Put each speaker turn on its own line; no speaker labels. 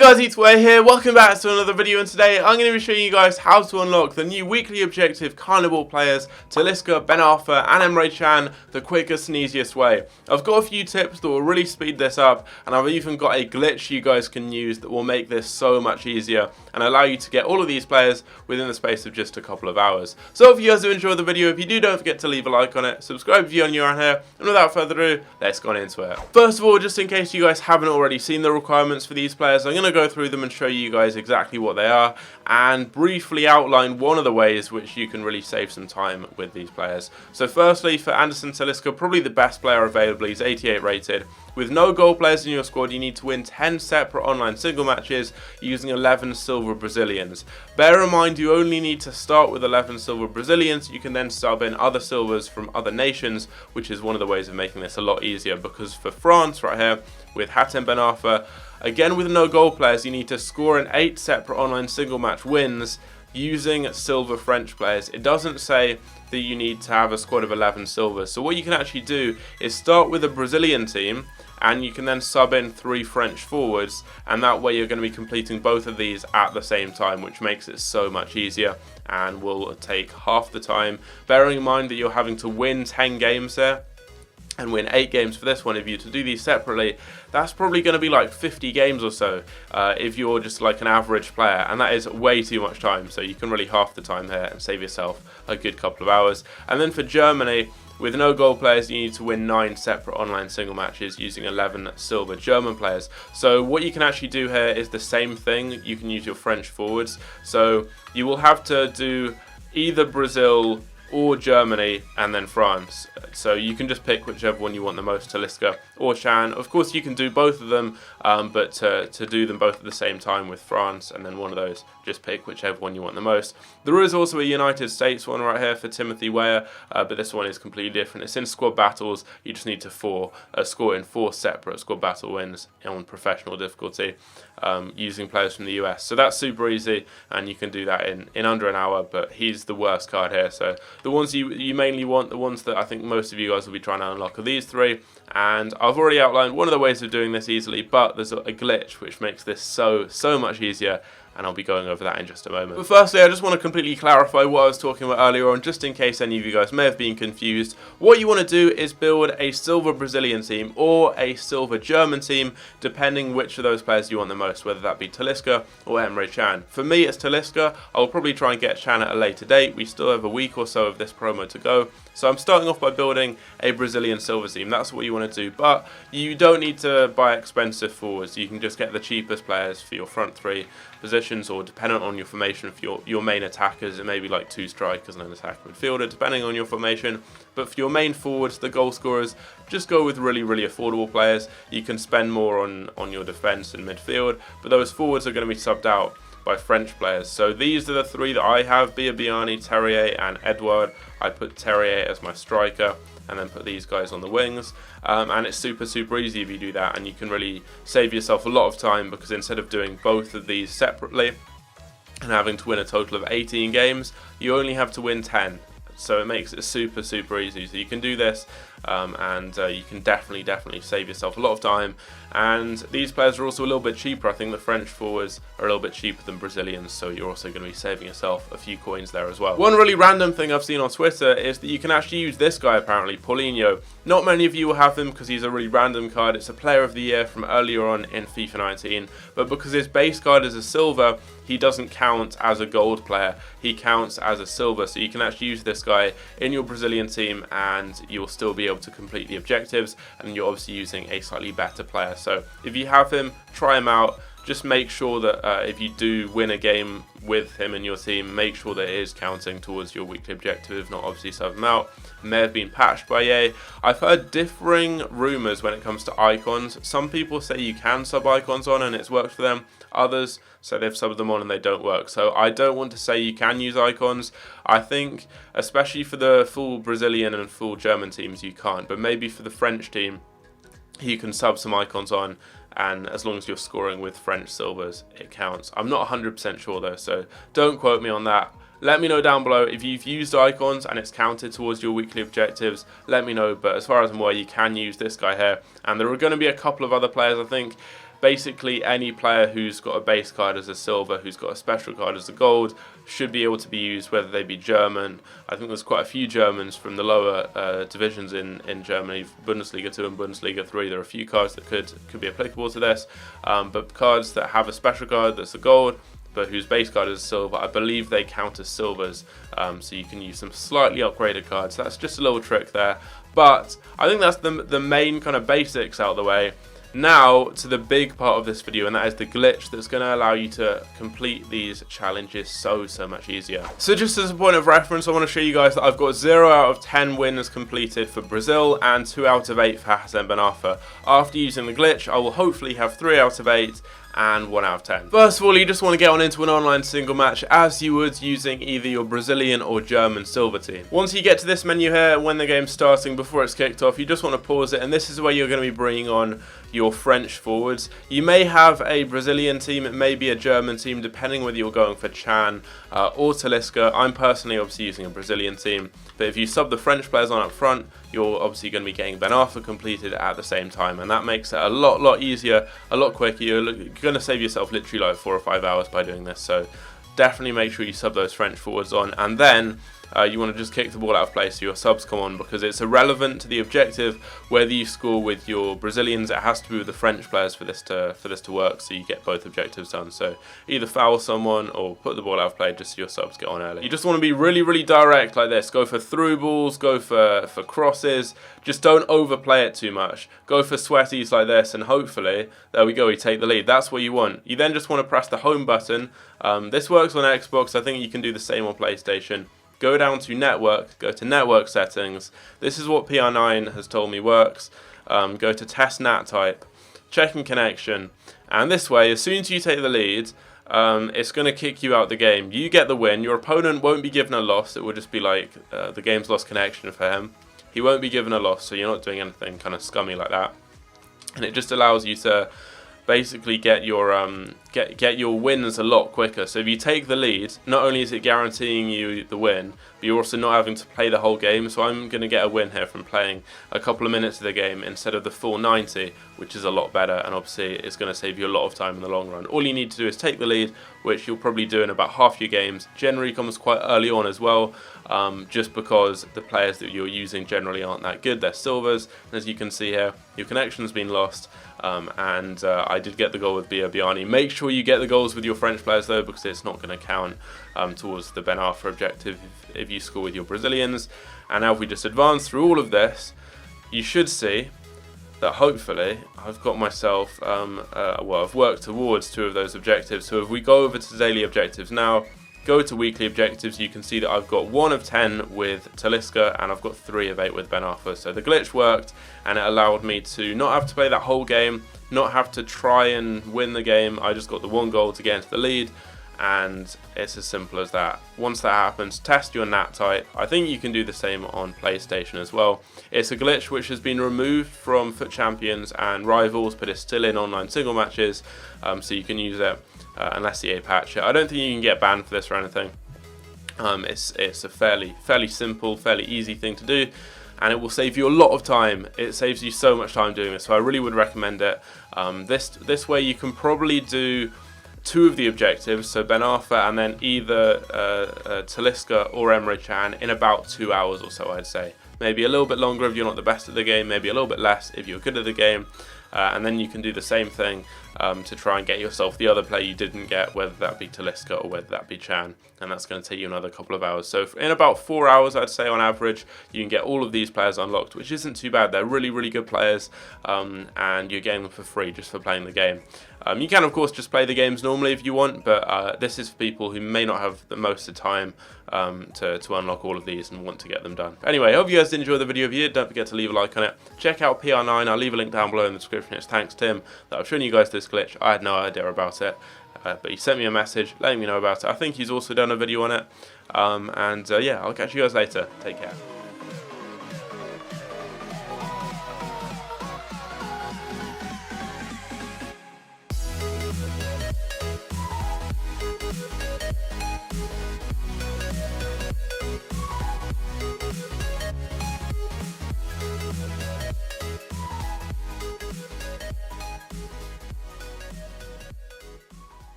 Guys, it's Way here, welcome back to another video, and today I'm going to be showing you guys how to unlock the new weekly objective Carniball players, Talisca, Ben Arthur and Emre Can, the quickest and easiest way. I've got a few tips that will really speed this up, and I've even got a glitch you guys can use that will make this so much easier and allow you to get all of these players within the space of just a couple of hours. So if you guys do enjoy the video, if you do, don't forget to leave a like on it, subscribe if you're new around here, and without further ado, let's go on into it. First of all, just in case you guys haven't already seen the requirements for these players, I'm going to go through them and show you guys exactly what they are and briefly outline one of the ways which you can really save some time with these players. So firstly, for Anderson Talisca, probably the best player available. He's 88 rated. With no goal players in your squad, you need to win 10 separate online single matches using 11 silver Brazilians. Bear in mind, you only need to start with 11 silver Brazilians. You can then sub in other silvers from other nations, which is one of the ways of making this a lot easier, because for France right here, with Hatem Ben Arfa, again with no goal players, you need to score in 8 separate online single match wins using silver French players. It doesn't say that you need to have a squad of 11 silvers. So what you can actually do is start with a Brazilian team, and you can then sub in 3 French forwards, and that way you're going to be completing both of these at the same time, which makes it so much easier and will take half the time. Bearing in mind that you're having to win 10 games there and win 8 games for this one. If you to do these separately, that's probably going to be like 50 games or so if you're just like an average player, and that is way too much time. So you can really half the time here and save yourself a good couple of hours. And then for Germany, with no goal players, you need to win 9 separate online single matches using 11 silver German players. So what you can actually do here is the same thing. You can use your French forwards. So you will have to do either Brazil or Germany and then France. So you can just pick whichever one you want the most, Talisca or Can. Of course you can do both of them, but to do them both at the same time with France and then one of those, just pick whichever one you want the most. There is also a United States one right here for Timothy Weah, but this one is completely different. It's in squad battles. You just need to score in 4 separate squad battle wins on professional difficulty using players from the US. So that's super easy, and you can do that in under an hour, but he's the worst card here. So the ones you mainly want, the ones that I think most of you guys will be trying to unlock, are these 3, and I've already outlined one of the ways of doing this easily, but there's a glitch which makes this so much easier, and I'll be going over that in just a moment. But firstly, I just want to completely clarify what I was talking about earlier on, just in case any of you guys may have been confused. What you want to do is build a silver Brazilian team or a silver German team, depending which of those players you want the most, whether that be Talisca or Emre Can. For me, it's Talisca. I'll probably try and get Can at a later date. We still have a week or so of this promo to go. So I'm starting off by building a Brazilian silver team. That's what you want to do, but you don't need to buy expensive forwards. You can just get the cheapest players for your front 3 positions, or dependent on your formation for your main attackers, it may be like 2 strikers and an attacker midfielder, depending on your formation. But for your main forwards, the goal scorers, just go with really affordable players. You can spend more on your defence and midfield, but those forwards are going to be subbed out by French players. So these are the 3 that I have: Biabiani, Terrier and Edouard. I put Terrier as my striker and then put these guys on the wings, and it's super easy if you do that, and you can really save yourself a lot of time, because instead of doing both of these separately and having to win a total of 18 games, you only have to win 10. So it makes it super easy. So you can do this, and you can definitely save yourself a lot of time. And these players are also a little bit cheaper. I think the French forwards are a little bit cheaper than Brazilians, so you're also going to be saving yourself a few coins there as well. One really random thing I've seen on Twitter is that you can actually use this guy, apparently, Paulinho. Not many of you will have him because he's a really random card. It's a player of the year from earlier on in FIFA 19, but because his base card is a silver, he doesn't count as a gold player. He counts as a silver, so you can actually use this guy in your Brazilian team and you'll still be able to complete the objectives, and you're obviously using a slightly better player. So if you have him, try him out. Just make sure that if you do win a game with him in your team, make sure that it is counting towards your weekly objective. If not, obviously sub him out. It may have been patched by EA. I've heard differing rumours when it comes to icons. Some people say you can sub icons on and it's worked for them. Others say they've subbed them on and they don't work. So I don't want to say you can use icons. I think, especially for the full Brazilian and full German teams, you can't. But maybe for the French team, you can sub some icons on, and as long as you're scoring with French silvers, it counts. I'm not 100% sure though, so don't quote me on that. Let me know down below if you've used icons and it's counted towards your weekly objectives. Let me know, but as far as I'm aware, you can use this guy here. And there are going to be a couple of other players, I think. basically any player who's got a base card as a silver, who's got a special card as a gold, should be able to be used, whether they be German. I think there's quite a few Germans from the lower divisions in Germany, Bundesliga 2 and Bundesliga 3. There are a few cards that could be applicable to this, but cards that have a special card that's a gold, but whose base card is silver, I believe they count as silvers, so you can use some slightly upgraded cards. That's just a little trick there, but I think that's the main kind of basics out of the way. Now to the big part of this video, and that is the glitch that's going to allow you to complete these challenges so much easier. So just as a point of reference, I want to show you guys that I've got 0 out of 10 wins completed for Brazil and 2 out of 8 for Hassan Ben Arfa. After using the glitch, I will hopefully have 3 out of 8 and 1 out of 10. First of all, you just want to get on into an online single match as you would using either your Brazilian or German silver team. Once you get to this menu here, when the game's starting, before it's kicked off, you just want to pause it, and this is where you're going to be bringing on your French forwards. You may have a Brazilian team, it may be a German team, depending whether you're going for Chan or Talisca. I'm personally obviously using a Brazilian team, but if you sub the French players on up front, you're obviously going to be getting Ben Arfa completed at the same time, and that makes it a lot easier, a lot quicker. You're going to save yourself literally like 4 or 5 hours by doing this, so definitely make sure you sub those French forwards on, and then you want to just kick the ball out of play so your subs come on, because it's irrelevant to the objective whether you score with your Brazilians. It has to be with the French players for this to work, so you get both objectives done. So either foul someone or put the ball out of play just so your subs get on early. You just want to be really direct like this. Go for through balls, go for crosses. Just don't overplay it too much. Go for sweaties like this, and hopefully, there we go, you take the lead. That's what you want. You then just want to press the home button. This works on Xbox. I think you can do the same on PlayStation. Go down to network, go to network settings. This is what PR9 has told me works. Go to test NAT type, checking connection, and this way, as soon as you take the lead, it's going to kick you out the game. You get the win. Your opponent won't be given a loss. It will just be like the game's lost connection for him. He won't be given a loss, so you're not doing anything kind of scummy like that. And it just allows you to basically get your wins a lot quicker. So if you take the lead, not only is it guaranteeing you the win, but you're also not having to play the whole game. So I'm going to get a win here from playing a couple of minutes of the game instead of the full 90, which is a lot better, and obviously it's going to save you a lot of time in the long run. All you need to do is take the lead, which you'll probably do in about half your games. Generally comes quite early on as well, just because the players that you're using generally aren't that good. They're silvers, and as you can see here, your connection's been lost. I did get the goal with Biani. Make sure you get the goals with your French players though, because it's not going to count towards the Ben Arfa objective if you score with your Brazilians. And now if we just advance through all of this, you should see that hopefully I've got myself, well, I've worked towards 2 of those objectives. So if we go over to daily objectives now, go to weekly objectives, you can see that I've got 1 of 10 with Talisca and I've got 3 of 8 with Ben Arfa. So the glitch worked, and it allowed me to not have to play that whole game, not have to try and win the game. I just got the 1 goal to get into the lead, and it's as simple as that. Once that happens, test your NAT type. I think you can do the same on PlayStation as well. It's a glitch which has been removed from Foot Champions and Rivals, but it's still in online single matches, so you can use it unless EA patch it. I don't think you can get banned for this or anything. It's a fairly simple, fairly easy thing to do, and it will save you a lot of time. It saves you so much time doing this, so I really would recommend it. This way you can probably do 2 of the objectives, so Ben Arfa and then either Talisca or Emre Can in about 2 hours or so, I'd say. Maybe a little bit longer if you're not the best at the game, maybe a little bit less if you're good at the game. And then you can do the same thing to try and get yourself the other player you didn't get, whether that be Talisca or whether that be Chan, and that's going to take you another couple of hours. So in about 4 hours, I'd say on average, you can get all of these players unlocked, which isn't too bad. They're really good players, and you're getting them for free just for playing the game. You can of course just play the games normally if you want, but this is for people who may not have the most of time to unlock all of these and want to get them done. Anyway, I hope you guys did enjoy the video. If you did, don't forget to leave a like on it. Check out PR9, I'll leave a link down below in the description. It's thanks to him that I've shown you guys this glitch. I had no idea about it, but he sent me a message letting me know about it. I think he's also done a video on it, yeah, I'll catch you guys later. Take care.